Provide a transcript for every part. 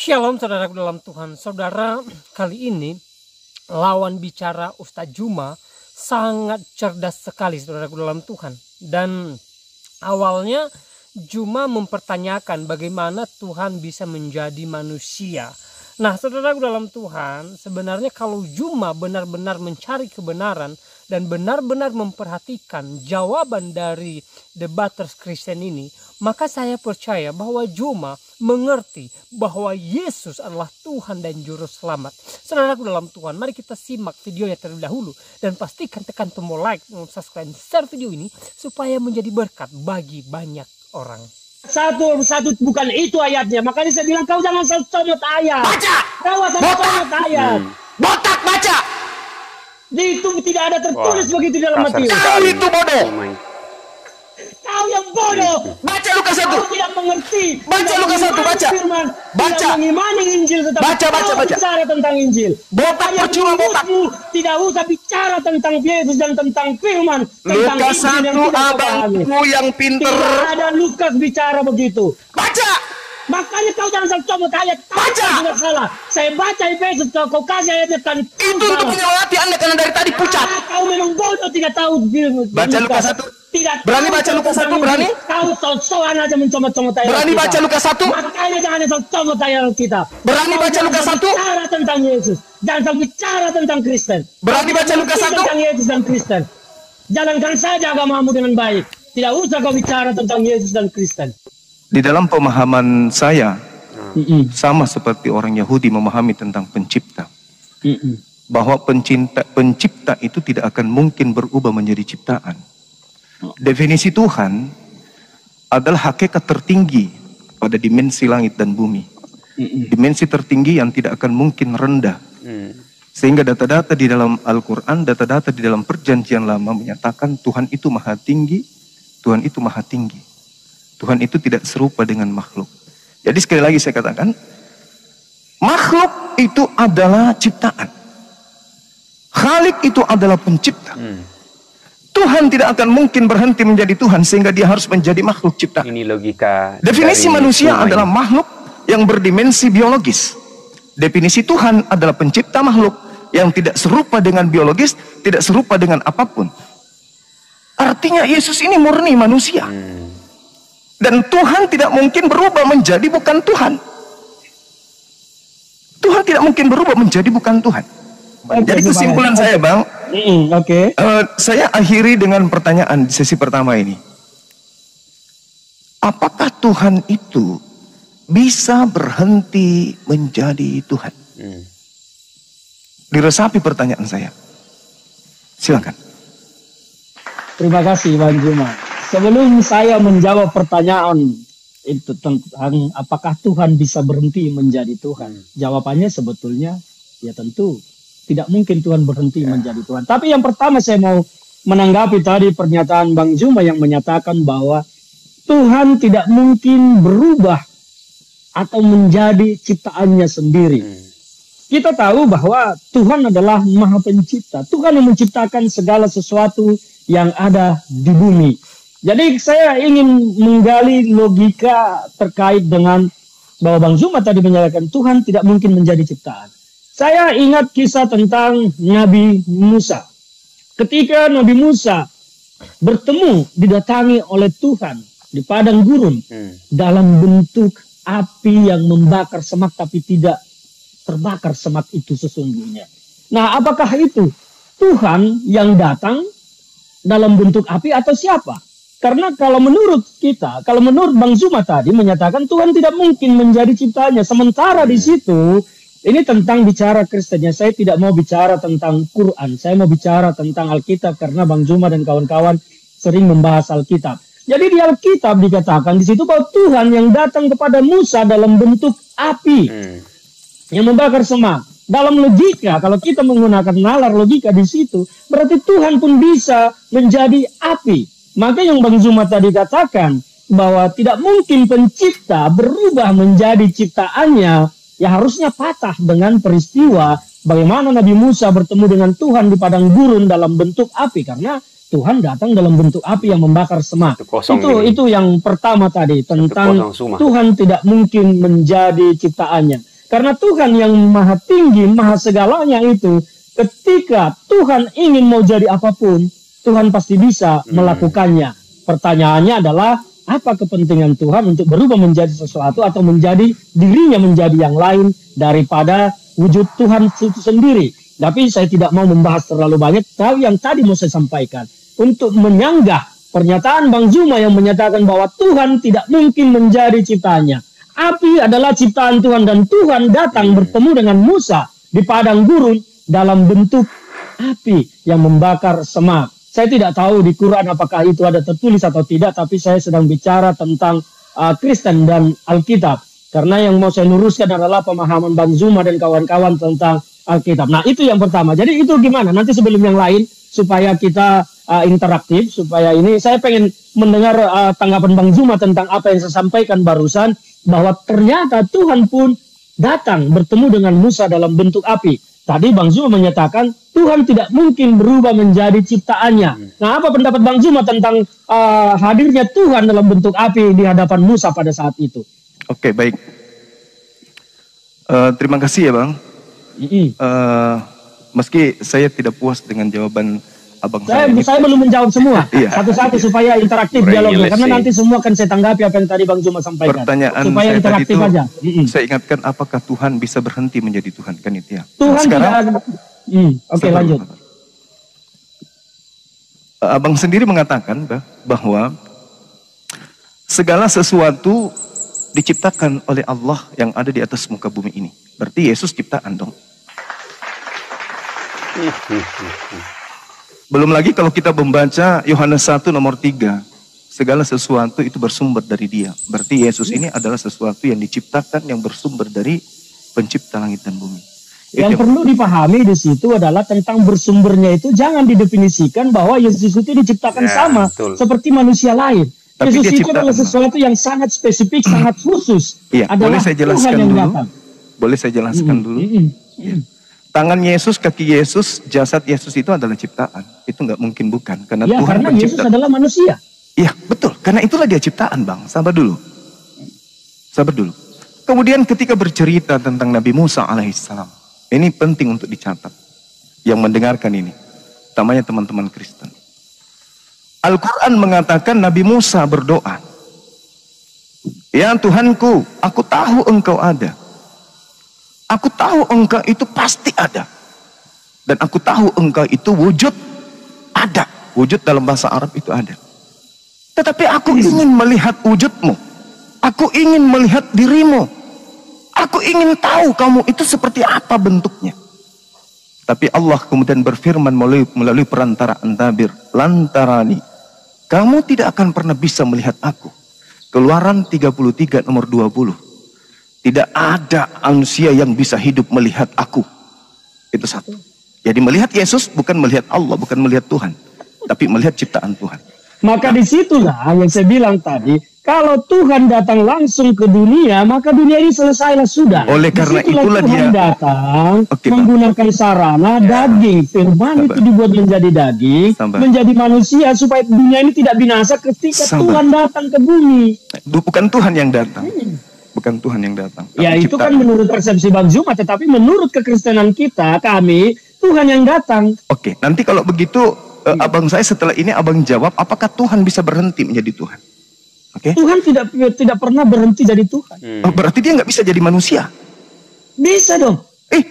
Shalom saudaraku dalam Tuhan. Saudara, kali ini lawan bicara Ustadz Juma sangat cerdas sekali saudaraku dalam Tuhan. Dan awalnya Juma mempertanyakan bagaimana Tuhan bisa menjadi manusia. Nah saudaraku dalam Tuhan, sebenarnya kalau Juma benar-benar mencari kebenaran dan benar-benar memperhatikan jawaban dari debaters Kristen ini, maka saya percaya bahwa Juma mengerti bahwa Yesus adalah Tuhan dan Juru Selamat. Saudaraku dalam Tuhan, mari kita simak videonya terlebih dahulu dan pastikan tekan tombol like, subscribe, share video ini supaya menjadi berkat bagi banyak orang. Satu bukan itu ayatnya. Makanya saya bilang kau jangan comot ayat. Baca. Kau asal comot ayat. Botak baca. Itu tidak ada tertulis begitu dalam Matius. Kau itu bodoh. Kau yang bodoh. Baca Lukas 1. Kau tidak mengerti. Baca Lukas 1, baca. Firman, Baca. tidak mengimani Injil tetapi Baca. kau bicara tentang Injil. Botak Makanya percuma botak. mulutmu tidak usah bicara tentang Yesus dan tentang firman. Tentang Lukas Injil yang 1 tidak kau pahami. abangku yang pinter. Tidak ada Lukas bicara begitu. Baca. Makanya kau jangan comot ayat. Baca. Kau juga salah. Saya baca Efesus, kau kasih ayatnya kan. Itu untuk menyelawati Anda karena dari tadi pucat. Kau memang bodoh, tidak tahu. Baca Lukas 1. Tidak Berani tahu baca Lukas 1, tentang berani? Injil. Kau sok-sokan aja mencomot-comot ayat. Berani kita. baca Lukas 1. Makanya jangan sok-comot ayat kita. Berani Kau baca jangan Lukas 1. bicara tentang Yesus. Jangan bicara tentang Kristen. Berani baca Lukas 1. Tentang Yesus dan Kristen. Jalankan saja agamamu dengan baik. Tidak usah kau bicara tentang Yesus dan Kristen. Di dalam pemahaman saya, sama seperti orang Yahudi memahami tentang pencipta. Bahwa pencipta itu tidak akan mungkin berubah menjadi ciptaan. Definisi Tuhan adalah hakikat tertinggi pada dimensi langit dan bumi. Dimensi tertinggi yang tidak akan mungkin rendah. Sehingga data-data di dalam Al-Quran, data-data di dalam perjanjian lama menyatakan Tuhan itu maha tinggi, Tuhan itu maha tinggi. Tuhan itu tidak serupa dengan makhluk. Jadi sekali lagi saya katakan, makhluk itu adalah ciptaan. Khalik itu adalah pencipta. Tuhan tidak akan mungkin berhenti menjadi Tuhan sehingga dia harus menjadi makhluk ciptaan. Ini logika. Definisi manusia adalah makhluk yang berdimensi biologis. Definisi Tuhan adalah pencipta makhluk yang tidak serupa dengan biologis, tidak serupa dengan apapun. Artinya Yesus ini murni manusia. Dan Tuhan tidak mungkin berubah menjadi bukan Tuhan. Tuhan tidak mungkin berubah menjadi bukan Tuhan. Jadi kesimpulan saya, Bang, saya akhiri dengan pertanyaan di sesi pertama ini. Apakah Tuhan itu bisa berhenti menjadi Tuhan? Diresapi pertanyaan saya. Silakan. Terima kasih Bang Juma. Sebelum saya menjawab pertanyaan itu tentang apakah Tuhan bisa berhenti menjadi Tuhan, jawabannya sebetulnya ya tentu tidak mungkin Tuhan berhenti menjadi Tuhan. Tapi yang pertama saya mau menanggapi tadi pernyataan Bang Juma yang menyatakan bahwa Tuhan tidak mungkin berubah atau menjadi ciptaannya sendiri. Kita tahu bahwa Tuhan adalah Maha Pencipta. Tuhan yang menciptakan segala sesuatu yang ada di bumi. Jadi saya ingin menggali logika terkait dengan bahwa Bang Zuma tadi menyatakan Tuhan tidak mungkin menjadi ciptaan. Saya ingat kisah tentang Nabi Musa. Ketika Nabi Musa bertemu, didatangi oleh Tuhan di padang gurun dalam bentuk api yang membakar semak tapi tidak terbakar semak itu sesungguhnya. Nah, apakah itu Tuhan yang datang dalam bentuk api atau siapa? Karena kalau menurut kita, kalau menurut Bang Zuma tadi menyatakan Tuhan tidak mungkin menjadi ciptaannya. Sementara di situ ini tentang bicara Kristennya. Saya tidak mau bicara tentang Quran. Saya mau bicara tentang Alkitab karena Bang Zuma dan kawan-kawan sering membahas Alkitab. Jadi di Alkitab dikatakan di situ bahwa Tuhan yang datang kepada Musa dalam bentuk api yang membakar semak. Dalam logika, kalau kita menggunakan nalar logika di situ, berarti Tuhan pun bisa menjadi api. Maka yang Bang Zuma tadi katakan bahwa tidak mungkin pencipta berubah menjadi ciptaannya, ya harusnya patah dengan peristiwa bagaimana Nabi Musa bertemu dengan Tuhan di padang gurun dalam bentuk api, karena Tuhan datang dalam bentuk api yang membakar semak. Itu yang pertama tadi tentang Tuhan tidak mungkin menjadi ciptaannya. Karena Tuhan yang maha tinggi, maha segalanya itu, ketika Tuhan ingin mau jadi apapun, Tuhan pasti bisa melakukannya. Pertanyaannya adalah, apa kepentingan Tuhan untuk berubah menjadi sesuatu atau menjadi dirinya menjadi yang lain daripada wujud Tuhan itu sendiri. Tapi saya tidak mau membahas terlalu banyak. Tapi yang tadi mau saya sampaikan, untuk menyanggah pernyataan Bang Zuma yang menyatakan bahwa Tuhan tidak mungkin menjadi ciptaannya. Api adalah ciptaan Tuhan dan Tuhan datang bertemu dengan Musa di padang gurun dalam bentuk api yang membakar semak. Saya tidak tahu di Quran apakah itu ada tertulis atau tidak, tapi saya sedang bicara tentang Kristen dan Alkitab. Karena yang mau saya luruskan adalah pemahaman Bang Zuma dan kawan-kawan tentang Alkitab. Nah, itu yang pertama. Jadi itu gimana? Nanti sebelum yang lain, supaya kita interaktif, supaya ini saya pengen mendengar tanggapan Bang Zuma tentang apa yang saya sampaikan barusan, bahwa ternyata Tuhan pun datang bertemu dengan Musa dalam bentuk api. Tadi Bang Zuma menyatakan Tuhan tidak mungkin berubah menjadi ciptaannya. Nah, apa pendapat Bang Zuma tentang hadirnya Tuhan dalam bentuk api di hadapan Musa pada saat itu? Oke, baik. Terima kasih ya Bang. Meski saya tidak puas dengan jawaban Abang saya belum menjawab semua. Satu-satu supaya interaktif dialognya. Karena nanti semua akan saya tanggapi apa yang tadi Bang Zuma sampaikan. Pertanyaan supaya saya interaktif tadi itu, aja. Saya ingatkan apakah Tuhan bisa berhenti menjadi Tuhan, kan itu ya. Tuhan sekarang, tidak. Oke, lanjut. Abang sendiri mengatakan bahwa segala sesuatu diciptakan oleh Allah yang ada di atas muka bumi ini. Berarti Yesus ciptaan dong. Belum lagi kalau kita membaca Yohanes 1 nomor 3, segala sesuatu itu bersumber dari Dia. Berarti Yesus ini adalah sesuatu yang diciptakan, yang bersumber dari pencipta langit dan bumi. Yang perlu dipahami di situ adalah tentang bersumbernya itu jangan didefinisikan bahwa Yesus itu diciptakan sama seperti manusia lain. Tapi Yesus itu adalah sesuatu yang sangat spesifik, sangat khusus. Iya, boleh saya jelaskan dulu? Boleh saya jelaskan dulu? Ya. Tangan Yesus, kaki Yesus, jasad Yesus itu adalah ciptaan. Itu nggak mungkin bukan. Karena ya, Tuhan karena pencipta. Yesus adalah manusia. Iya, betul. Karena itulah dia ciptaan, Bang. Sabar dulu. Sabar dulu. Kemudian ketika bercerita tentang Nabi Musa alaihissalam. Ini penting untuk dicatat. Yang mendengarkan ini. Utamanya teman-teman Kristen. Al-Quran mengatakan Nabi Musa berdoa. Ya Tuhanku, aku tahu engkau ada. Aku tahu engkau itu pasti ada. Dan aku tahu engkau itu wujud ada. Wujud dalam bahasa Arab itu ada. Tetapi aku ingin melihat wujudmu. Aku ingin melihat dirimu. Aku ingin tahu kamu itu seperti apa bentuknya. Tapi Allah kemudian berfirman melalui perantara An-Nabir. Lantarani. Kamu tidak akan pernah bisa melihat aku. Keluaran 33 nomor 20. Tidak ada manusia yang bisa hidup melihat aku. Itu satu. Jadi melihat Yesus bukan melihat Allah, bukan melihat Tuhan. Tapi melihat ciptaan Tuhan. Maka disitulah yang saya bilang tadi. Kalau Tuhan datang langsung ke dunia, maka dunia ini selesailah sudah. Oleh karena itulah Tuhan datang menggunakan sarana daging. Firman itu dibuat menjadi daging, menjadi manusia supaya dunia ini tidak binasa ketika Tuhan datang ke bumi. Bukan Tuhan yang datang. Bukan Tuhan yang datang. Ya itu kan menurut persepsi Bang Zuma, tetapi menurut kekristenan kita, kami, Tuhan yang datang. Oke, nanti kalau begitu abang saya setelah ini abang jawab, apakah Tuhan bisa berhenti menjadi Tuhan? Oke? Tuhan tidak pernah berhenti jadi Tuhan. Oh, berarti dia nggak bisa jadi manusia? Bisa dong.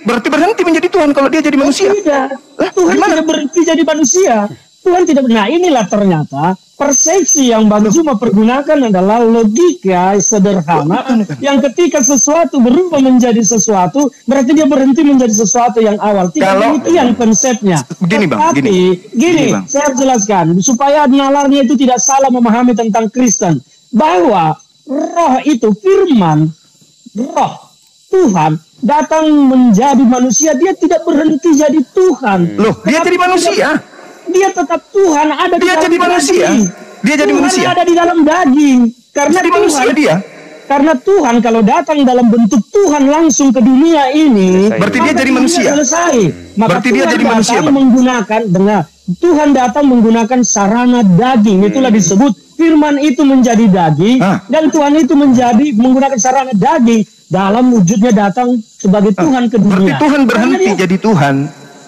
Berarti berhenti menjadi Tuhan kalau dia jadi manusia? Tidak. Tuhan tidak berhenti jadi manusia. Tuhan tidak. Nah inilah ternyata persepsi yang Bang Zuma pergunakan adalah logika sederhana yang ketika sesuatu berubah menjadi sesuatu berarti dia berhenti menjadi sesuatu yang awal. Tidak demikian konsepnya. Begini Bang, gini Bang. Saya jelaskan supaya nalarnya itu tidak salah memahami tentang Kristen, bahwa roh itu firman, roh Tuhan datang menjadi manusia, dia tidak berhenti jadi Tuhan. Loh, dia jadi manusia? Dia tetap Tuhan ada di dalam manusia. Daging. Dia jadi Tuhan manusia. ada di dalam daging. Karena jadi manusia dia. Karena Tuhan kalau datang dalam bentuk Tuhan langsung ke dunia ini, berarti dia jadi manusia. Selesai. Maka berarti Tuhan dia jadi manusia. Tuhan datang menggunakan sarana daging. Itulah disebut firman itu menjadi daging dan Tuhan itu menggunakan sarana daging dalam wujudnya datang sebagai Tuhan ke Berarti dunia. Tuhan berhenti jadi Tuhan.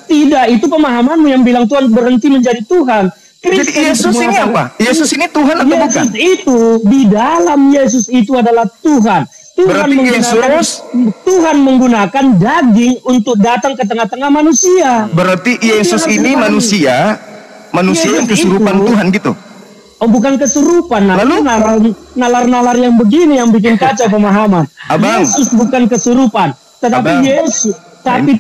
Tidak, itu pemahamanmu yang bilang Tuhan berhenti menjadi Tuhan. Jadi Yesus ini apa? Yesus ini Tuhan atau bukan? Yesus itu, di dalam Yesus itu adalah Tuhan. Berarti Yesus, Tuhan menggunakan daging untuk datang ke tengah-tengah manusia. berarti Yesus ini manusia yang Yesus kesurupan itu- Tuhan gitu. Oh, bukan kesurupan. Lalu? Nalar-nalar yang begini yang bikin kacau pemahaman. Abang. Yesus bukan kesurupan, tetapi Abang. Yesus, tapi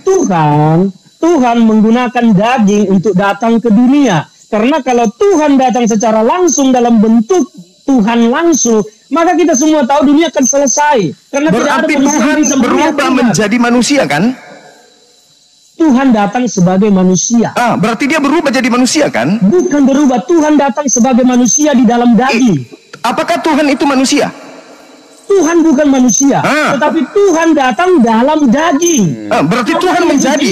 Tuhan menggunakan daging untuk datang ke dunia. Karena kalau Tuhan datang secara langsung dalam bentuk Tuhan langsung, maka kita semua tahu dunia akan selesai. Karena tidak ada Berarti manusia Tuhan yang bisa melihat berubah Tuhan. menjadi manusia kan? Tuhan datang sebagai manusia. Berarti dia berubah jadi manusia kan? Bukan berubah, Tuhan datang sebagai manusia di dalam daging. Apakah Tuhan itu manusia? Tuhan bukan manusia, Ah. tetapi Tuhan datang dalam daging. Berarti Maka Tuhan Yesus menjadi.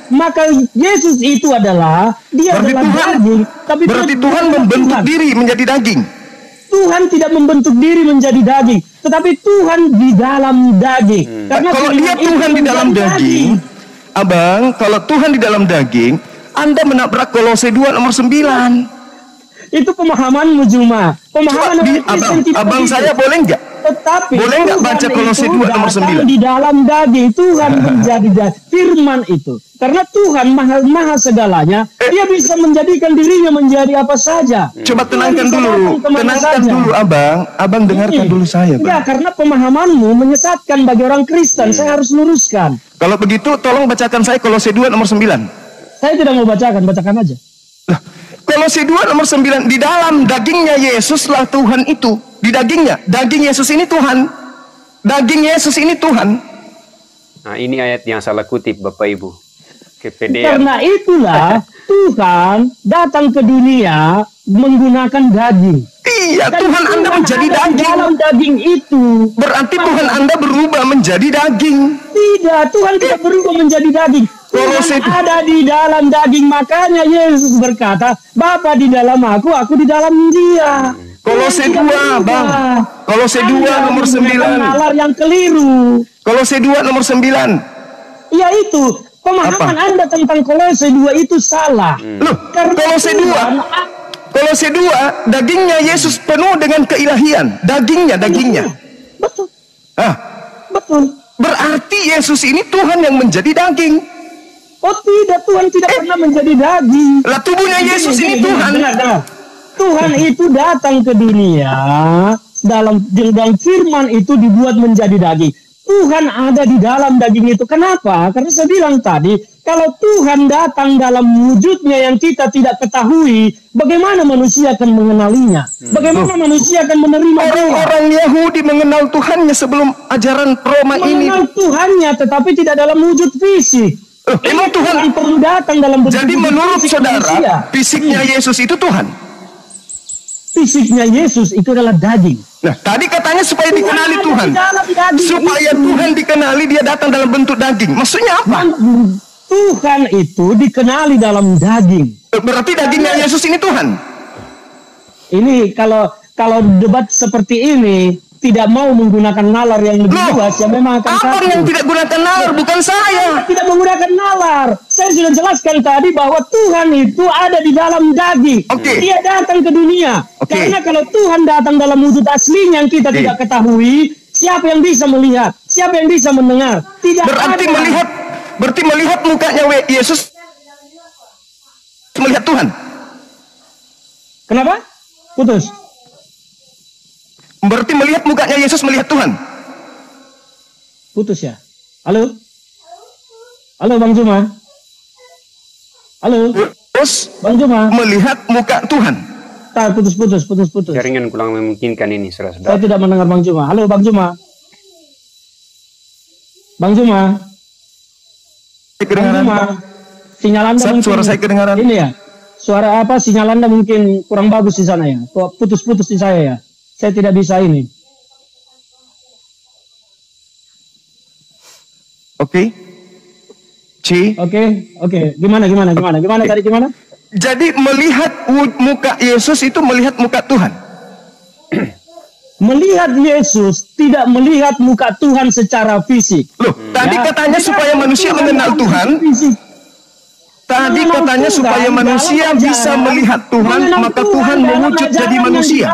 maka Yesus itu adalah dia Berarti adalah Tuhan, daging, tapi berarti dia Tuhan adalah membentuk Tuhan. diri menjadi daging. Tuhan tidak membentuk diri menjadi daging, tetapi Tuhan di dalam daging. Karena Kalau Tuhan dia itu Tuhan di dalam menjadi daging, Abang, kalau Tuhan di dalam daging, Anda menabrak Kolose 2 nomor 9. itu pemahamanmu Juma. Pemahaman orang Kristen tidak Abang begitu. saya boleh nggak? Tetapi Boleh nggak Tuhan baca Kolose itu 2 nomor datang 9? di dalam daging. Tuhan menjadi firman itu. Karena Tuhan maha segalanya, dia bisa menjadikan dirinya menjadi apa saja. Coba Tuhan tenangkan bisa dulu, datang kemana tenangkan saja. dulu Abang. Abang dengarkan dulu saya, Enggak, Bang. karena pemahamanmu menyesatkan bagi orang Kristen. Saya harus luruskan. Kalau begitu tolong bacakan saya Kolose 2 nomor 9. Saya tidak mau bacakan aja. Lah, Kolose 2 nomor 9, di dalam dagingnya Yesuslah Tuhan itu. Di dagingnya, daging Yesus ini Tuhan. Daging Yesus ini Tuhan. Nah, ini ayat yang salah kutip Bapak Ibu. Kepedean. Karena itulah Tuhan datang ke dunia menggunakan daging. Iya, Dan Tuhan Anda menjadi ada di daging. dalam daging itu. Berarti Tuhan Anda berubah menjadi daging. Tidak, Tuhan tidak berubah menjadi daging. Kolose Tuhan ada di dalam daging. Makanya Yesus berkata, Bapa di dalam aku di dalam dia. Kolose Tuhan 2, tidak berubah. Bang. Kolose 2 Anda nomor menggunakan 9. nalar yang keliru. Kolose 2 nomor 9. Ya itu, pemahaman Apa? Anda tentang Kolose 2 itu salah. Loh, Karena Kolose 2. Tuhan Kolose 2, dagingnya Yesus penuh dengan keilahian. Dagingnya. Betul, Ah, betul. berarti Yesus ini Tuhan yang menjadi daging. Oh tidak, Tuhan tidak pernah menjadi daging. Lah tubuhnya Yesus ini Gini, Tuhan. dengar. Tuhan itu datang ke dunia dalam firman itu dibuat menjadi daging. Tuhan ada di dalam daging itu. Kenapa? Karena saya bilang tadi, kalau Tuhan datang dalam wujudnya yang kita tidak ketahui, bagaimana manusia akan mengenalinya? Bagaimana manusia akan menerima dia? Orang-orang Yahudi mengenal Tuhannya sebelum ajaran Roma ini. Mengenal Tuhannya, tetapi tidak dalam wujud fisik. Emang Tuhan. Tuhan perlu datang dalam bentuk Jadi wujud menurut fisik saudara, manusia. fisiknya Yesus itu Tuhan. Fisiknya Yesus itu adalah daging. Nah, tadi katanya supaya dikenali ada Tuhan. di dalam daging Supaya itu. Tuhan dikenali, dia datang dalam bentuk daging. Maksudnya apa? Tuhan itu dikenali dalam daging. Berarti dagingnya Yesus ini Tuhan. Ini kalau debat seperti ini tidak mau menggunakan nalar yang lebih Loh, luas, ya memang akan abang yang kaku. tidak gunakan nalar, bukan saya. Tidak menggunakan nalar. Saya sudah jelaskan tadi bahwa Tuhan itu ada di dalam daging. Oke. Dia datang ke dunia. Oke. Karena kalau Tuhan datang dalam wujud aslinya yang kita Oke. tidak ketahui, siapa yang bisa melihat? Siapa yang bisa mendengar? Tidak Berarti ada. melihat mukanya Yesus melihat Tuhan. Kenapa? Putus. Berarti melihat mukanya Yesus melihat Tuhan. Putus ya. Halo? Halo Bang Juma? Halo? Terus Bang Juma? melihat muka Tuhan. Tar, putus. Jaringan kurang memungkinkan ini, Saya saudara-saudara. tidak mendengar Bang Juma. Halo Bang Juma? Bang Juma? Bang Kedengaran. Juma? Sinyal Anda Sat, mungkin... suara saya kedengaran. Ini ya? Suara apa? Sinyal Anda mungkin kurang bagus di sana ya? Kok putus-putus di saya ya? Saya tidak bisa ini. Oke. C. Oke. Gimana tadi gimana? Jadi melihat muka Yesus itu melihat muka Tuhan. melihat Yesus tidak melihat muka Tuhan secara fisik. Loh, tadi katanya supaya manusia mengenal Tuhan. Tadi katanya supaya manusia bisa melihat Tuhan, maka Tuhan mewujud jadi manusia.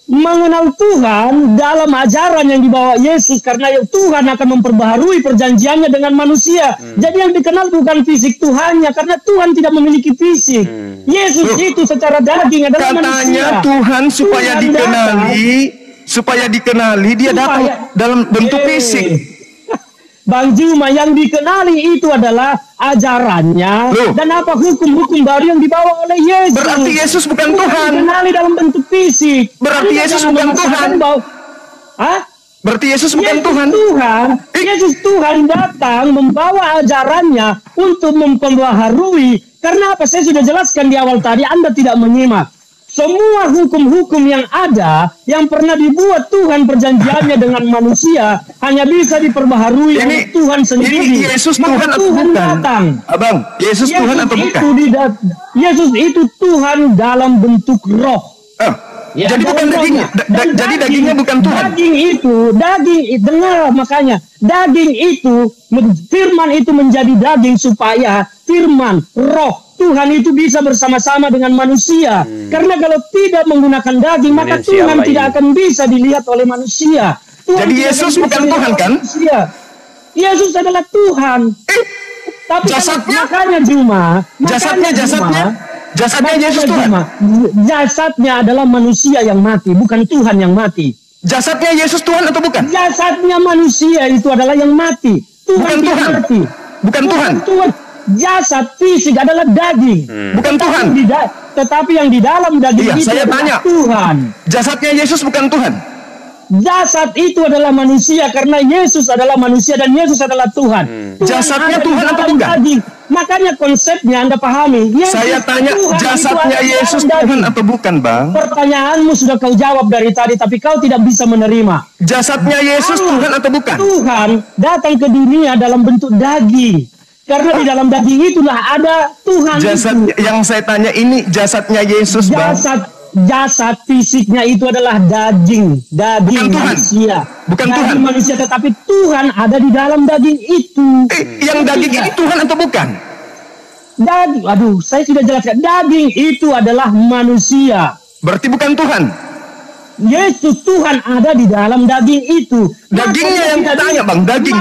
Mengenal Tuhan dalam ajaran yang dibawa Yesus, karena Tuhan akan memperbaharui perjanjiannya dengan manusia. Jadi yang dikenal bukan fisik Tuhannya, karena Tuhan tidak memiliki fisik. Yesus itu secara daging adalah katanya manusia. Katanya Tuhan supaya Tuhan supaya dikenali dia datang dalam bentuk fisik. Bang Juma, yang dikenali itu adalah ajarannya. Dan apa hukum-hukum baru yang dibawa oleh Yesus. Berarti Yesus bukan Tuhan. Dikenali dalam bentuk fisik. Berarti Yesus bukan Tuhan. Berarti Yesus bukan Tuhan. Yesus Tuhan datang membawa ajarannya untuk memperbaharui. Karena apa? Saya sudah jelaskan di awal tadi, Anda tidak menyimak. Semua hukum-hukum yang ada, yang pernah dibuat Tuhan perjanjiannya dengan manusia, hanya bisa diperbaharui oleh Tuhan sendiri. Ini Yesus Tuhan atau bukan? Datang. Abang, Yesus Tuhan atau bukan? Yesus itu Tuhan dalam bentuk roh. Jadi bukan dagingnya. Jadi dagingnya bukan Tuhan. Dengar makanya. Daging itu, firman itu menjadi daging supaya firman, roh, Tuhan itu bisa bersama-sama dengan manusia. Karena kalau tidak menggunakan daging, maka Tuhan tidak akan bisa dilihat oleh manusia. Jadi Yesus bukan Tuhan kan? Yesus adalah Tuhan. Tapi jasadnya? Makanya Juma. Jasadnya Yesus Tuhan. Jasadnya adalah manusia yang mati, bukan Tuhan yang mati. Jasadnya Yesus Tuhan atau bukan? Jasadnya manusia itu adalah yang mati. Bukan Tuhan. Bukan Tuhan. Jasad fisik adalah daging. Bukan Tuhan. Tetapi yang di dalam daging itu saya tanya. Tuhan. Jasadnya Yesus bukan Tuhan. Jasad itu adalah manusia karena Yesus adalah manusia dan Yesus adalah Tuhan. Jasadnya Tuhan atau bukan? Daging. Makanya konsepnya Anda pahami. Saya tanya, jasadnya Yesus Tuhan atau bukan, Bang? Pertanyaanmu sudah kau jawab dari tadi, tapi kau tidak bisa menerima. Jasadnya Yesus Tuhan atau bukan? Tuhan datang ke dunia dalam bentuk daging. Karena di dalam daging itulah ada Tuhan. Jasad itu. Yang saya tanya ini jasadnya Yesus, Bang. Jasad fisiknya itu adalah daging bukan manusia. Bukan daging Tuhan. Manusia, tetapi Tuhan ada di dalam daging itu. Yang daging ini Tuhan atau bukan? Aduh, saya sudah jelaskan. Daging itu adalah manusia. Berarti bukan Tuhan. Yesus Tuhan ada di dalam daging itu. Dagingnya yang tanya, Bang, daging.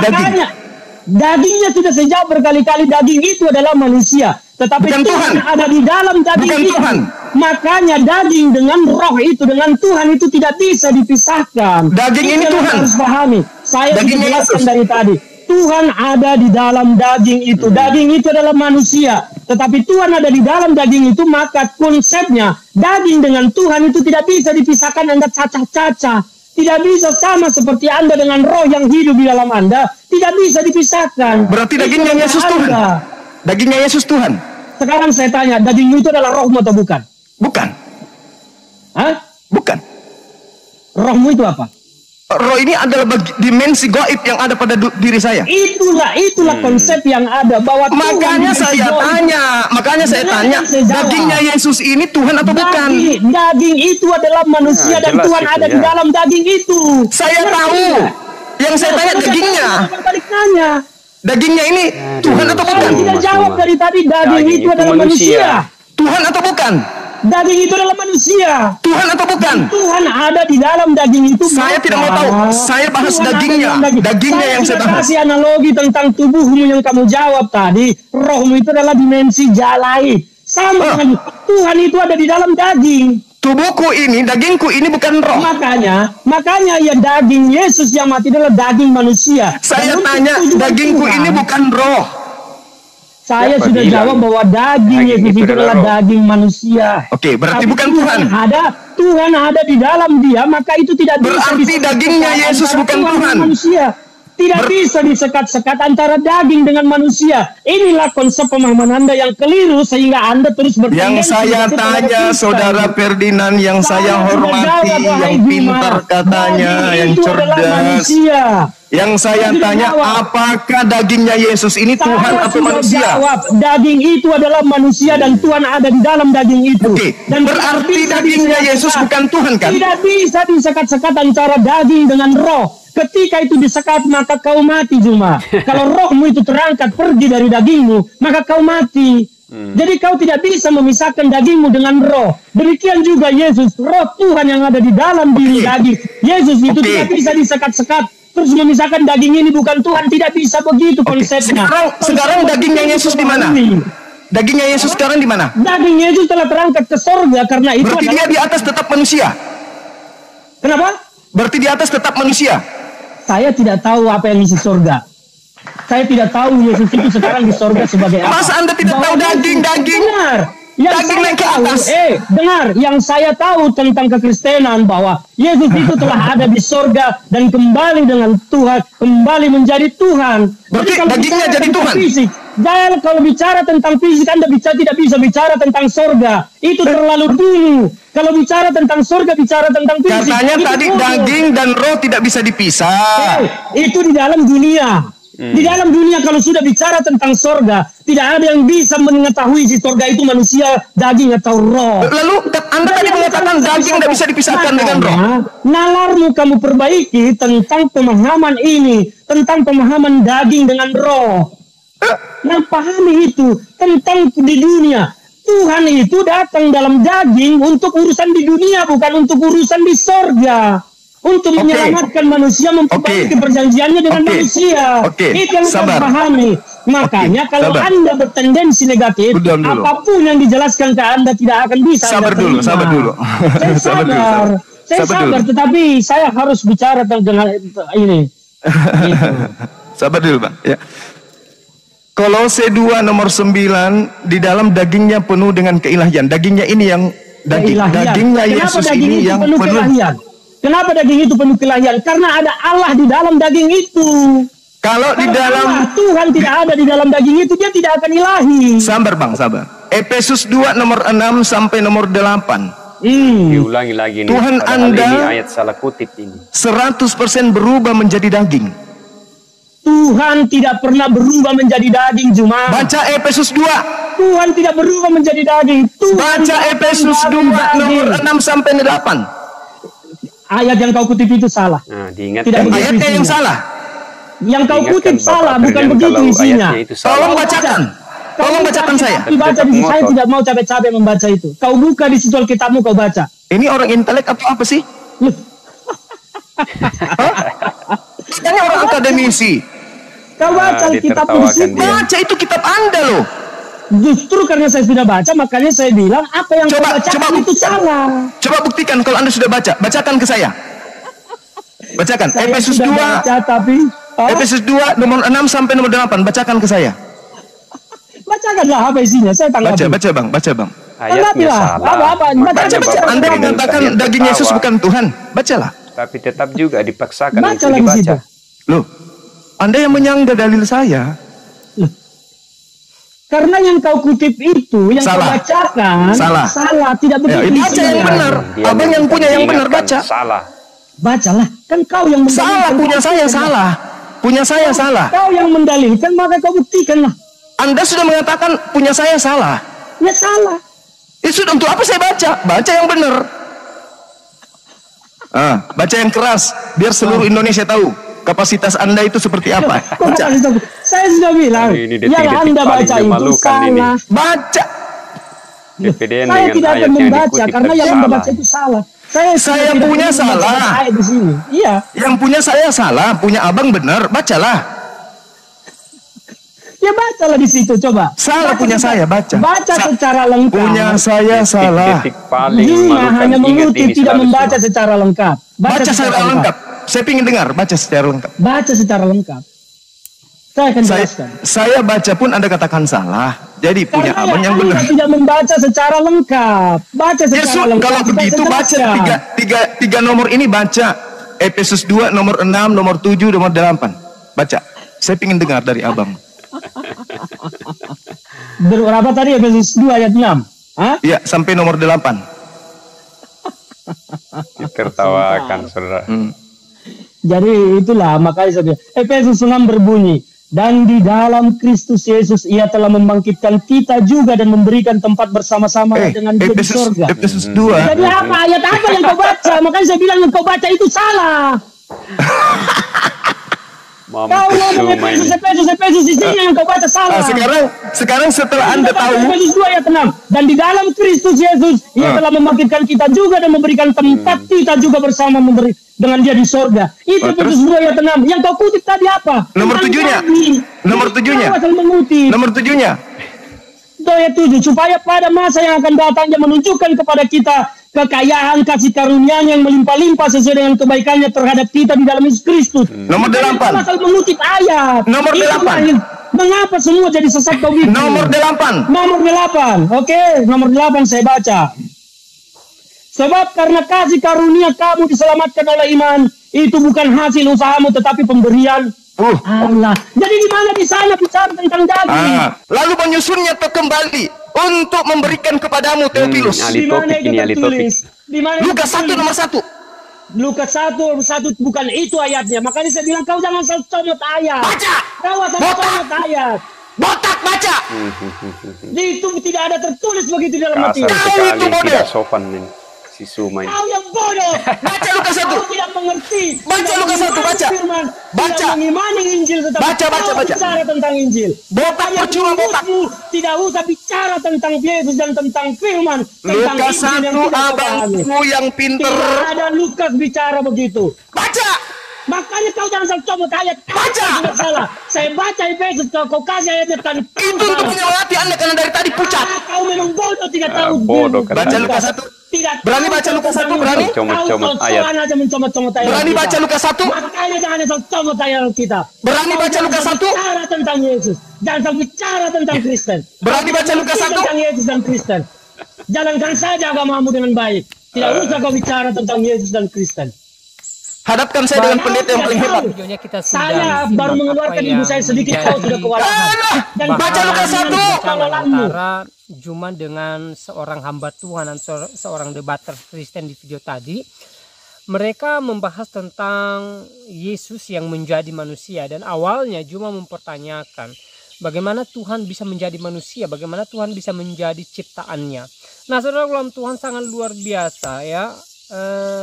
Dagingnya sudah saya jawab berkali-kali, daging itu adalah manusia. Tetapi bukan Tuhan ada di dalam daging bukan itu. Tuhan. Makanya daging dengan roh itu, dengan Tuhan itu tidak bisa dipisahkan. Daging ini Tuhan. Harus pahami. Saya sudah jelaskan Yesus. dari tadi. Tuhan ada di dalam daging itu. Daging itu adalah manusia. Tetapi Tuhan ada di dalam daging itu, maka konsepnya daging dengan Tuhan itu tidak bisa dipisahkan. Anda cacah-cacah. Tidak bisa sama seperti Anda dengan roh yang hidup di dalam Anda. Tidak bisa dipisahkan. Berarti dagingnya Yesus Tuhan. Dagingnya Yesus Tuhan. Sekarang saya tanya, daging itu adalah rohmu atau bukan? Bukan. Hah? Bukan. Rohmu itu apa? Roh ini adalah dimensi gaib yang ada pada diri saya. Itulah konsep yang ada bahwa makanya saya tanya, dagingnya Yesus ini Tuhan atau bukan? Daging itu adalah manusia dan Tuhan ada di dalam daging itu. Saya tahu. Yang saya tanya dagingnya. Dagingnya ini Tuhan atau bukan? Saya tidak jawab dari tadi. Daging itu adalah manusia. Tuhan atau bukan? Daging itu adalah manusia. Tuhan atau bukan? Tuhan ada di dalam daging itu. Saya tidak mau tahu. Saya bahas dagingnya. Dagingnya yang saya bahas. Kasih analogi tentang tubuhmu yang kamu jawab tadi. Rohmu itu adalah dimensi jalai. Sama dengan Tuhan itu ada di dalam daging. Tubuhku ini, dagingku ini bukan roh. Makanya ya daging Yesus yang mati adalah daging manusia. Saya tanya, dagingku ini bukan roh. Saya sudah jawab bahwa daging Yesus itu adalah daging manusia. Oke, berarti bukan Tuhan. Tuhan ada di dalam dia, maka itu tidak bisa. Berarti dagingnya Yesus bukan Tuhan. Manusia. Tidak bisa disekat-sekat antara daging dengan manusia. Inilah konsep pemahaman Anda yang keliru sehingga Anda terus bertendensi. Yang saya tanya, Saudara Ferdinand, yang saya hormati, yang pintar katanya, yang cerdas. Yang saya tanya, apakah dagingnya Yesus ini Tuhan atau manusia? Jawab, daging itu adalah manusia dan Tuhan ada di dalam daging itu. Oke, Dan berarti dagingnya Yesus bukan Tuhan kan? Tidak bisa disekat-sekat antara daging dengan roh. Ketika itu disekat maka kau mati Juma. Kalau rohmu itu terangkat pergi dari dagingmu, maka kau mati. Jadi kau tidak bisa memisahkan dagingmu dengan roh. Demikian juga Yesus, roh Tuhan yang ada di dalam diri daging. Yesus itu tidak bisa disekat-sekat terus memisahkan daging ini bukan Tuhan, tidak bisa begitu konsepnya. Sekarang dagingnya Yesus di mana? Dagingnya Yesus sekarang di mana? Daging Yesus telah terangkat ke sorga karena itu. Berarti dia di atas tetap manusia. Kenapa? Berarti di atas tetap manusia. Saya tidak tahu apa yang isi sorga. Saya tidak tahu Yesus itu sekarang di sorga sebagai apa. Masa Anda tidak tahu daging-daging? Benar. Yang daging saya naik ke tahu, atas. dengar, yang saya tahu tentang kekristenan bahwa Yesus itu telah ada di sorga dan kembali dengan Tuhan, kembali menjadi Tuhan. Berarti dagingnya jadi Tuhan. Fisik, jangan kalau bicara tentang fisik Anda tidak bisa bicara tentang sorga. Itu terlalu dulu. Kalau bicara tentang surga, bicara tentang fisik. Katanya tadi daging dan roh tidak bisa dipisah. Itu di dalam dunia. Di dalam dunia kalau sudah bicara tentang surga, tidak ada yang bisa mengetahui si surga itu manusia, daging atau roh. Lalu Anda tadi mengatakan daging tidak bisa dipisahkan dengan roh. Nalarmu kamu perbaiki tentang pemahaman ini, tentang pemahaman daging dengan roh. Yang pahami itu tentang di dunia. Tuhan itu datang dalam daging untuk urusan di dunia, bukan untuk urusan di sorga. Untuk menyelamatkan manusia, memperbaiki perjanjiannya dengan manusia. Itu yang saya pahami. Makanya kalau Anda bertendensi negatif, apapun yang dijelaskan ke Anda tidak akan bisa. Sabar dulu. Saya sabar, tetapi saya harus bicara dengan ini. Gitu. Sabar dulu, Pak. Ya. Kolose 2 nomor 9, di dalam dagingnya penuh dengan keilahian. Dagingnya ini yang dagingnya Yesus ini yang penuh keilahian. Kenapa daging itu penuh keilahian? Karena ada Allah di dalam daging itu. Kalau di dalam Tuhan tidak ada di dalam daging itu, dia tidak akan ilahi. Sabar Bang, sabar. Efesus 2 nomor 6 sampai nomor 8. Diulangi lagi nih. Tuhan Anda ini ayat salah kutip ini. 100% berubah menjadi daging. Tuhan tidak pernah berubah menjadi daging, Juma. Baca Efesus 2. Tuhan tidak berubah menjadi daging. Baca Efesus 2 nomor 6 sampai 8. Ayat yang kau kutip itu salah. Nah, diingatkan ayatnya yang salah. Yang kau kutip salah, bukan begitu isinya. Tolong bacakan. Tolong bacakan saya. Dibaca di sini, saya tidak mau capek-capek membaca itu. Kau buka di situ Alkitabmu, kau baca. Ini orang intelek atau apa sih? Ini orang akademisi. Kau baca Alkitabmu di situ. Baca itu kitab Anda loh. Justru karena saya sudah baca, makanya saya bilang apa yang kau bacakan itu salah. Coba buktikan kalau Anda sudah baca. Bacakan ke saya. Bacakan. Saya Efesus 2. Baca, tapi, Efesus 2 nomor 6 sampai nomor 8. Bacakan ke saya. Bacakanlah apa isinya. Saya tanggapi. Baca Bang. Ayatnya salah. Baca. Anda mengatakan daging Yesus bukan Tuhan. Bacalah. Tapi tetap juga dipaksakan untuk Bacalah dibaca. di situ. Loh, Anda yang menyangga dalil saya. Karena yang kau kutip itu, yang kau bacakan, salah, tidak begitu. Baca yang benar. Abang yang punya yang benar, baca. Salah. Bacalah, kan kau yang mendalilkan. Punya saya salah. Punya saya salah. Kau yang mendalilkan, maka kau buktikanlah. Anda sudah mengatakan punya saya salah. Ya salah. Sudah, untuk apa saya baca? Baca yang benar. Baca yang keras, biar seluruh Indonesia tahu kapasitas Anda itu seperti apa. Baca. Saya sudah bilang, yang Anda baca itu salah. Baca. Saya tidak akan membaca karena yang Anda baca itu salah. Saya punya salah. Di sini. Iya. Yang punya saya salah, punya abang benar. Bacalah. Ya bacalah di situ, coba. Salah punya saya, baca. Baca secara lengkap. Punya saya salah. Juma hanya mengutip, tidak membaca secara lengkap. Baca secara lengkap. Saya ingin dengar, baca secara lengkap. Baca secara lengkap. Saya akan jelaskan. Saya baca pun Anda katakan salah. Jadi punya abang yang benar. Tidak membaca secara lengkap. Baca secara lengkap. Kalau begitu baca tiga nomor ini, baca Efesus 2 nomor 6, nomor 7, nomor 8. baca. Saya ingin dengar dari abang. Berapa tadi Efesus 2 ayat 6? Hah? Ya, sampai nomor 8. Ditertawakan, saudara. Jadi itulah makanya saya bilang, Efesus 6 berbunyi, dan di dalam Kristus Yesus ia telah membangkitkan kita juga dan memberikan tempat bersama-sama dengan dia di surga. Efesus 2. Jadi apa? Ayat apa yang kau baca? Makanya saya bilang yang kau baca itu salah. Kau ngomong Efesus isinya yang kau baca salah. Sekarang setelah Anda tahu, Efesus 2 ayat 6, dan di dalam Kristus Yesus ia telah membangkitkan kita juga dan memberikan tempat kita juga bersama dengan dia di sorga. Itu Efesus 2 ayat 6. Yang kau kutip tadi apa? Nomor 7-nya. Nomor 7-nya. Nomor 7-nya. Ayat 7, supaya pada masa yang akan datang dia menunjukkan kepada kita kekayaan kasih karunia-Nya yang melimpah-limpah sesuai dengan kebaikannya terhadap kita di dalam Yesus Kristus. Nomor 8. Asal mengutip ayat. Nomor 8. Mengapa semua jadi sesat kau bikin? Nomor 8. Nomor 8. Oke, nomor 8 saya baca. Sebab karena kasih karunia kamu diselamatkan oleh iman, itu bukan hasil usahamu tetapi pemberian Allah. Jadi di mana di sana bicara tentang daging? Lalu menyusunnya kembali untuk memberikan kepadamu Theophilus. Di mana itu tertulis? Lukas 1 nomor 1. Lukas 1 bukan itu ayatnya. Makanya saya bilang kau jangan comot ayat. Baca. Kau asal comot ayat. Botak baca. Itu tidak ada tertulis begitu dalam Kasar Matius. sekali, tidak sopan nih. Si Sumai. Kau yang bodoh. Baca Lukas 1. Kau tidak mengerti. Baca Lukas 1, baca. Firman. Baca. Tidak mengimani Injil tetapi Baca. bicara tentang Injil. Botak percuma botak. Tidak usah bicara tentang Yesus dan tentang firman. Tentang Lukas Injil yang 1 tidak kau pahami. abangku yang pinter. Tidak ada Lukas bicara begitu. Baca. Makanya kau jangan salah comot ayat. Baca. Tidak salah. Saya baca Efesus, kau kasih ayatnya kan. Itu untuk menyemangati Anda karena dari tadi pucat. Kau memang bodoh, tidak tahu. Bodoh kan. Baca Lukas 1. Tidak Berani tahu baca Lukas 1, tentang berani? Injil. Comot-comot Kau ayat. soal aja mencomot-comot ayat. Berani kita. baca Lukas 1. Makanya jangan asal comot ayat kita. Berani baca Lukas 1. Bicara tentang Yesus. Jangan asal bicara tentang Kristen. Berani baca Lukas 1. Tentang Yesus dan Kristen. Jalankan saja agamamu dengan baik. Tidak usah kau bicara tentang Yesus dan Kristen. Hadapkan saya dengan pendeta yang paling hebat. Videonya kita sudah Saya baru mengeluarkan ibu saya sedikit, kau sudah kewalahan. Dan Baca Lukas 1. Antara Juma dengan seorang hamba Tuhan dan seorang debater Kristen di video tadi, mereka membahas tentang Yesus yang menjadi manusia. Dan awalnya Juma mempertanyakan bagaimana Tuhan bisa menjadi manusia, bagaimana Tuhan bisa menjadi ciptaannya. Nah, saudara dalam Tuhan sangat luar biasa ya.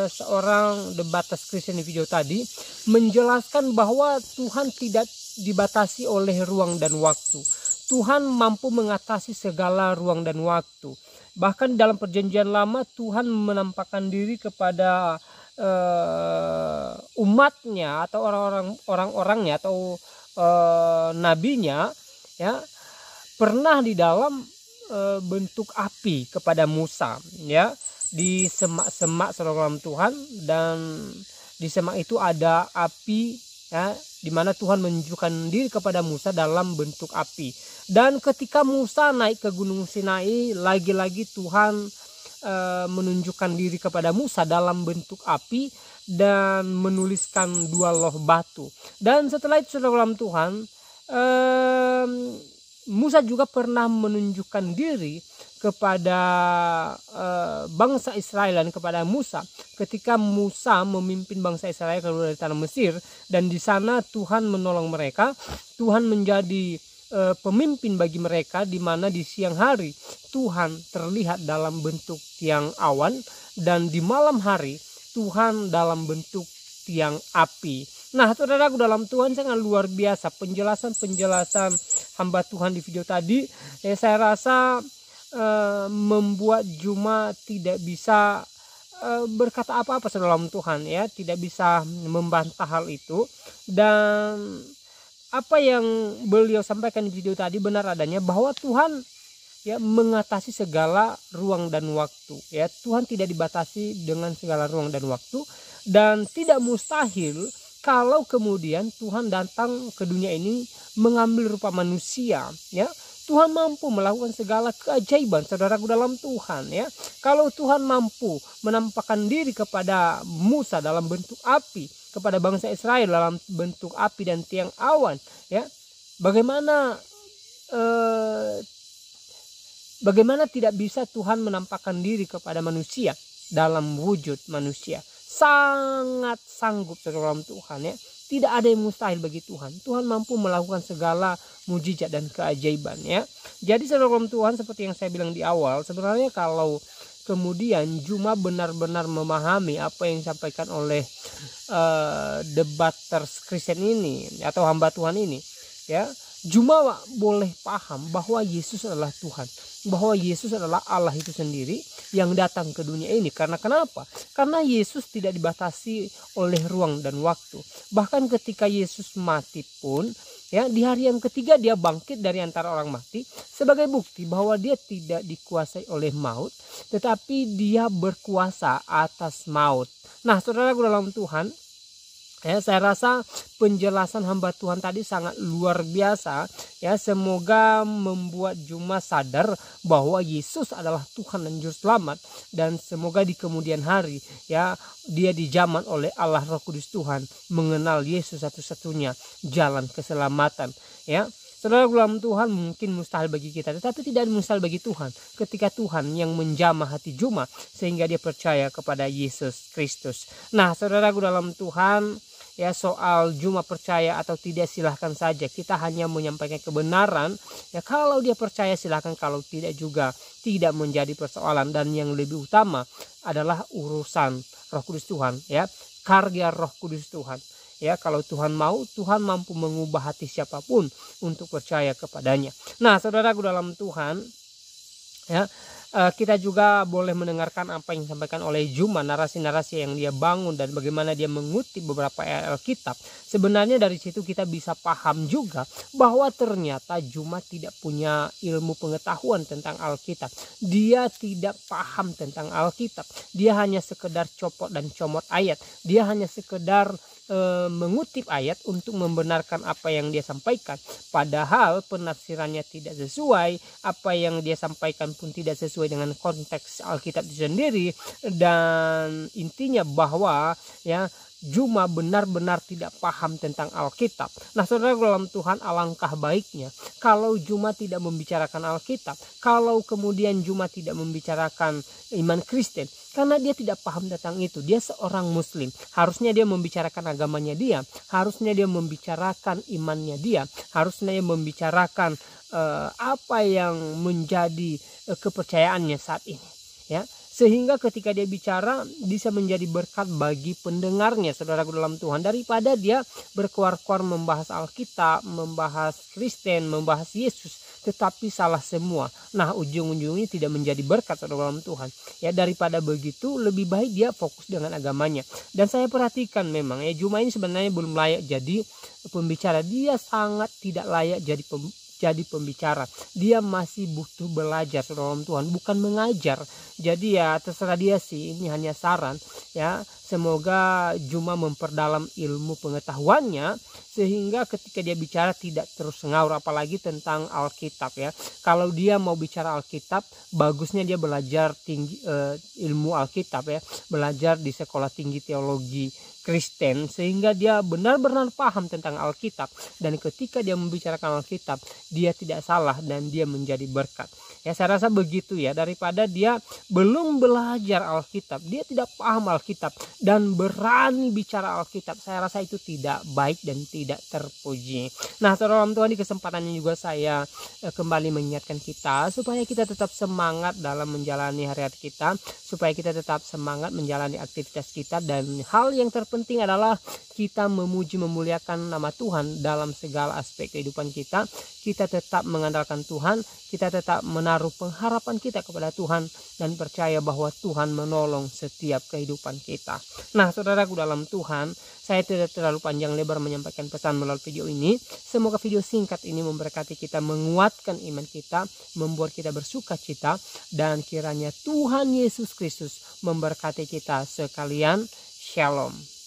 Seorang debater Kristen di video tadi menjelaskan bahwa Tuhan tidak dibatasi oleh ruang dan waktu. Tuhan mampu mengatasi segala ruang dan waktu. Bahkan dalam perjanjian lama Tuhan menampakkan diri kepada umatnya atau orang-orangnya atau nabinya ya, pernah di dalam bentuk api kepada Musa ya, di semak-semak dalam Tuhan, dan di semak itu ada api ya, di mana Tuhan menunjukkan diri kepada Musa dalam bentuk api. Dan ketika Musa naik ke Gunung Sinai, lagi-lagi Tuhan menunjukkan diri kepada Musa dalam bentuk api dan menuliskan 2 loh batu. Dan setelah itu saudara dalam Tuhan, Musa juga pernah menunjukkan diri kepada bangsa Israel dan kepada Musa ketika Musa memimpin bangsa Israel keluar dari tanah Mesir, dan di sana Tuhan menolong mereka. Tuhan menjadi pemimpin bagi mereka, di mana di siang hari Tuhan terlihat dalam bentuk tiang awan, dan di malam hari Tuhan dalam bentuk tiang api. Nah, saudaraku dalam Tuhan sangat luar biasa penjelasan hamba Tuhan di video tadi. Saya rasa membuat Juma tidak bisa berkata apa-apa dalam Tuhan ya, tidak bisa membantah hal itu. Dan apa yang beliau sampaikan di video tadi benar adanya, bahwa Tuhan ya mengatasi segala ruang dan waktu ya. Tuhan tidak dibatasi dengan segala ruang dan waktu, dan tidak mustahil kalau kemudian Tuhan datang ke dunia ini mengambil rupa manusia ya. Tuhan mampu melakukan segala keajaiban saudaraku dalam Tuhan ya. Kalau Tuhan mampu menampakkan diri kepada Musa dalam bentuk api, kepada bangsa Israel dalam bentuk api dan tiang awan, ya. Bagaimana tidak bisa Tuhan menampakkan diri kepada manusia dalam wujud manusia. Sangat sanggup dalam Tuhan, ya. Tidak ada yang mustahil bagi Tuhan. Tuhan mampu melakukan segala mujizat dan keajaiban, ya. Jadi dalam Tuhan, seperti yang saya bilang di awal, sebenarnya kalau kemudian Juma benar-benar memahami apa yang disampaikan oleh debaters Kristen ini atau hamba Tuhan ini, ya, Juma boleh paham bahwa Yesus adalah Tuhan, bahwa Yesus adalah Allah itu sendiri yang datang ke dunia ini. Karena kenapa? Karena Yesus tidak dibatasi oleh ruang dan waktu. Bahkan ketika Yesus mati pun, ya, di hari yang ketiga dia bangkit dari antara orang mati sebagai bukti bahwa dia tidak dikuasai oleh maut, tetapi dia berkuasa atas maut. Nah, saudaraku dalam Tuhan, ya, saya rasa penjelasan hamba Tuhan tadi sangat luar biasa, ya. Semoga membuat Juma sadar bahwa Yesus adalah Tuhan dan Juru Selamat, dan semoga di kemudian hari, ya, dia dijaman oleh Allah Roh Kudus Tuhan, mengenal Yesus satu-satunya jalan keselamatan, ya. Saudara dalam Tuhan, mungkin mustahil bagi kita, tetapi tidak mustahil bagi Tuhan ketika Tuhan yang menjamah hati Juma sehingga dia percaya kepada Yesus Kristus. Nah, saudara dalam Tuhan, ya, soal Juma percaya atau tidak silahkan saja. Kita hanya menyampaikan kebenaran, ya. Kalau dia percaya silahkan, kalau tidak juga tidak menjadi persoalan. Dan yang lebih utama adalah urusan Roh Kudus Tuhan, ya, karya Roh Kudus Tuhan. Ya, kalau Tuhan mau, Tuhan mampu mengubah hati siapapun untuk percaya kepadanya. Nah, saudaraku dalam Tuhan, ya, kita juga boleh mendengarkan apa yang disampaikan oleh Juma, narasi-narasi yang dia bangun dan bagaimana dia mengutip beberapa ayat Alkitab. Sebenarnya dari situ kita bisa paham juga bahwa ternyata Juma tidak punya ilmu pengetahuan tentang Alkitab. Dia tidak paham tentang Alkitab. Dia hanya sekedar copot dan comot ayat. Dia hanya sekedar mengutip ayat untuk membenarkan apa yang dia sampaikan, padahal penafsirannya tidak sesuai, apa yang dia sampaikan pun tidak sesuai dengan konteks Alkitab itu sendiri. Dan intinya bahwa, ya, Juma benar-benar tidak paham tentang Alkitab. Nah, saudara dalam Tuhan, alangkah baiknya kalau Juma tidak membicarakan Alkitab, kalau kemudian Juma tidak membicarakan iman Kristen, karena dia tidak paham tentang itu. Dia seorang Muslim, harusnya dia membicarakan agamanya dia, harusnya dia membicarakan imannya dia, harusnya dia membicarakan apa yang menjadi kepercayaannya saat ini, ya. Sehingga ketika dia bicara bisa menjadi berkat bagi pendengarnya, saudaraku dalam Tuhan, daripada dia berkuar-kuar membahas Alkitab, membahas Kristen, membahas Yesus, tetapi salah semua. Nah, ujung-ujungnya tidak menjadi berkat, saudara dalam Tuhan. Ya, daripada begitu lebih baik dia fokus dengan agamanya. Dan saya perhatikan memang, ya, Juma ini sebenarnya belum layak jadi pembicara. Dia sangat tidak layak jadi pembicara. Dia masih butuh belajar, saudara dalam Tuhan, bukan mengajar. Jadi ya terserah dia sih, ini hanya saran, ya. Semoga Juma memperdalam ilmu pengetahuannya sehingga ketika dia bicara tidak terus ngaur, apalagi tentang Alkitab, ya. Kalau dia mau bicara Alkitab, bagusnya dia belajar tinggi ilmu Alkitab, ya, belajar di sekolah tinggi teologi Kristen sehingga dia benar-benar paham tentang Alkitab, dan ketika dia membicarakan Alkitab dia tidak salah dan dia menjadi berkat. Ya, saya rasa begitu, ya, daripada dia belum belajar Alkitab, dia tidak paham Alkitab dan berani bicara Alkitab. Saya rasa itu tidak baik dan tidak terpuji. Nah, saudara dalam Tuhan, di kesempatan ini juga saya kembali mengingatkan kita supaya kita tetap semangat dalam menjalani hari-hari kita, supaya kita tetap semangat menjalani aktivitas kita, dan hal yang terpenting adalah kita memuji memuliakan nama Tuhan dalam segala aspek kehidupan kita. Kita tetap mengandalkan Tuhan, kita tetap menaruh pengharapan kita kepada Tuhan dan percaya bahwa Tuhan menolong setiap kehidupan kita. Nah, saudaraku dalam Tuhan, saya tidak terlalu panjang lebar menyampaikan pesan melalui video ini. Semoga video singkat ini memberkati kita, menguatkan iman kita, membuat kita bersuka cita, dan kiranya Tuhan Yesus Kristus memberkati kita sekalian. Shalom.